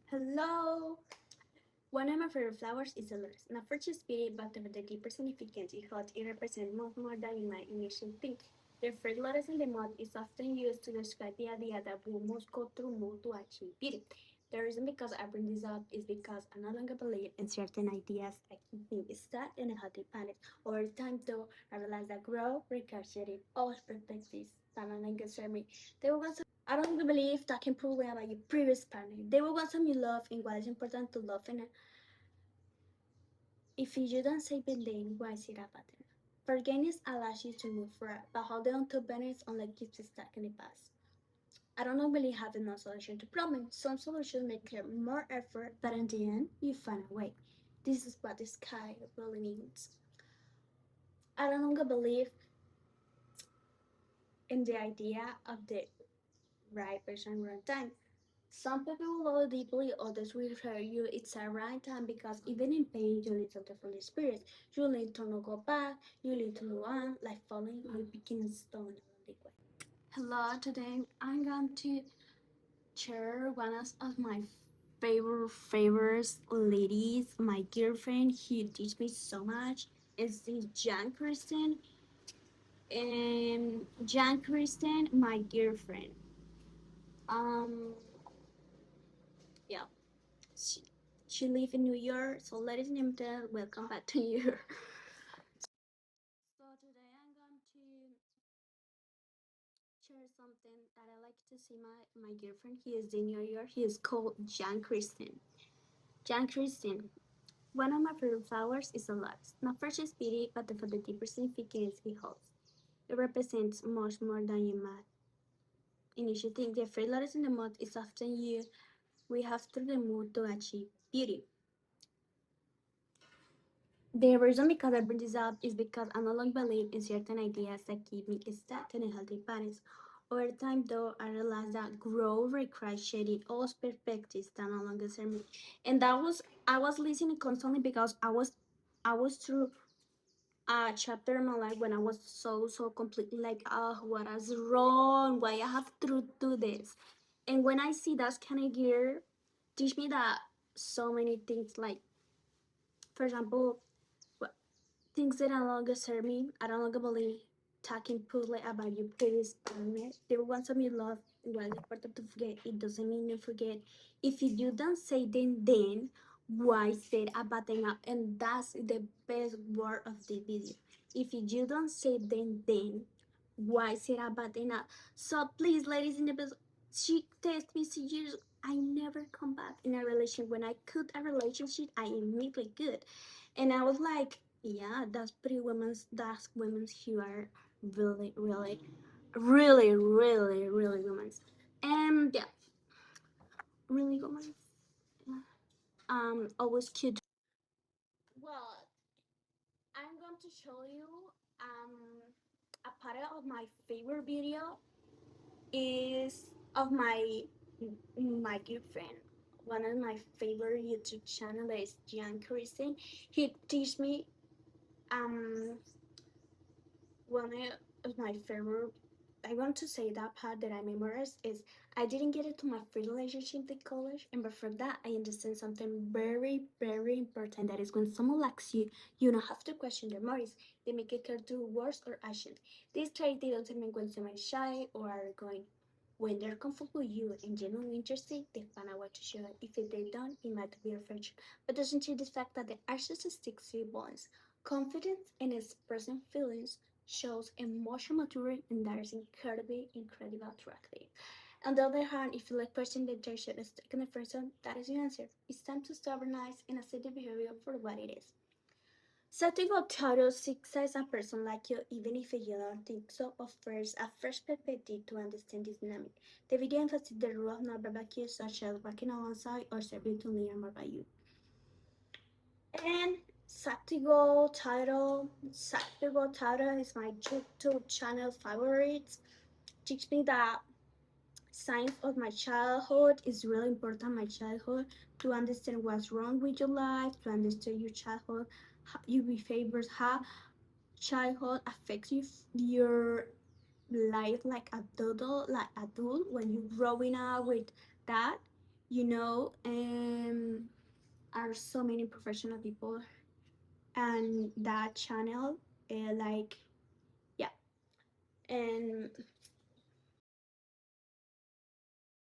Hello! One of my favorite flowers is the lotus. Not for just beauty, but for the deeper significance it holds. It represents much more than you might initially think. The fruit lotus in the mud is often used to describe the idea that we must go through more to achieve beauty. The reason because I bring this up is because I no longer believe in certain ideas that keep me stuck in a healthy planet. Over time, though, I realized that growth requires shedding all perspectives that no longer serve me. There was I don't believe that can prove about your previous partner. They will want some you love and what is important to love and if you don't say it then why is it a pattern? Forgiveness allows you to move forward, but holding on to benefits only keeps you stuck in the past. I don't normally have no solution to problems. Some solutions may require more effort, but in the end, you find a way. This is what the sky really means. I no longer believe in the idea of the right person, right time. Some people will love deeply, others will hurt you. It's a right time because even in pain, you need something from the spirit. You need to not go back, you need to move on, like falling, you begin a stone along the way. Hello, today I'm going to share one of my favorite ladies, my girlfriend, who teach me so much. Is this Jan Kristen? And Jan Kristen, my girlfriend. Um, yeah. She, she live in New York. So ladies and gentlemen, welcome back to New York. So today I'm going to share something that I like to see my girlfriend. He is in New York. He is called Jan Kristen. Jan Kristen. One of my favorite flowers is a lotus, not for just beauty, but for the deeper significance it holds. It represents much more than you might initially think. The first lotus in the mud is often used we have through the mood to achieve beauty. The reason because I bring this up is because I no longer believe in certain ideas that keep me stuck in a healthy balance. Over time, though, I realized that growth requires shedding all perspectives that no longer serve me, and that was I was listening constantly because I was through a chapter in my life when I was so completely like, oh, what is wrong? Why I have to do this? And when I see that kind of gear, teach me that so many things like, for example, things that no longer serve me. I no longer believe talking poorly about your previous partner. They want some you love and what is important to forget. It doesn't mean you forget. If you don't say then why say about them up? And that's the best word of the video. If you don't say then why say about them up? So please, ladies and gentlemen, she text me 6 years. I never come back in a relationship. When I cut a relationship, I immediately good. And I was like, yeah, that's women's who are really women's. And yeah, really women's. Always cute. Well, I'm going to show you a part of my favorite video is of my good friend. One of my favorite YouTube channel is Jan Kristen. He teach me um one of my favorite. I want to say that part that I memorized is I didn't get into my free relationship in college, and but for that I understand something very important. That is when someone likes you, you don't have to question their motives. They make it clear through words or action. This trait they don't mean when someone is shy or are going. When they're comfortable with you and genuinely interested, they find out what to show. If they don't, it might be a friendship. But doesn't change the fact that the actions stick to bonds. Confidence in expressing feelings shows emotional maturity, and that is incredibly attractive. On the other hand, if you like person that they should stick in the person, that is your answer. It's time to stabilize and accept the behavior for what it is. Setting a total success a person like you, even if you don't think so, offers a fresh perspective to understand this dynamic. The video emphasizes the role of nonverbal cues such as working alongside or serving to learn more about you. And Saktigo title is my YouTube channel favorites. Teach me that signs of my childhood is really important. My childhood to understand what's wrong with your life, to understand your childhood, how your behaviors, how childhood affects your life like adult when you're growing up with that you know, are so many professional people and that channel, like, yeah. And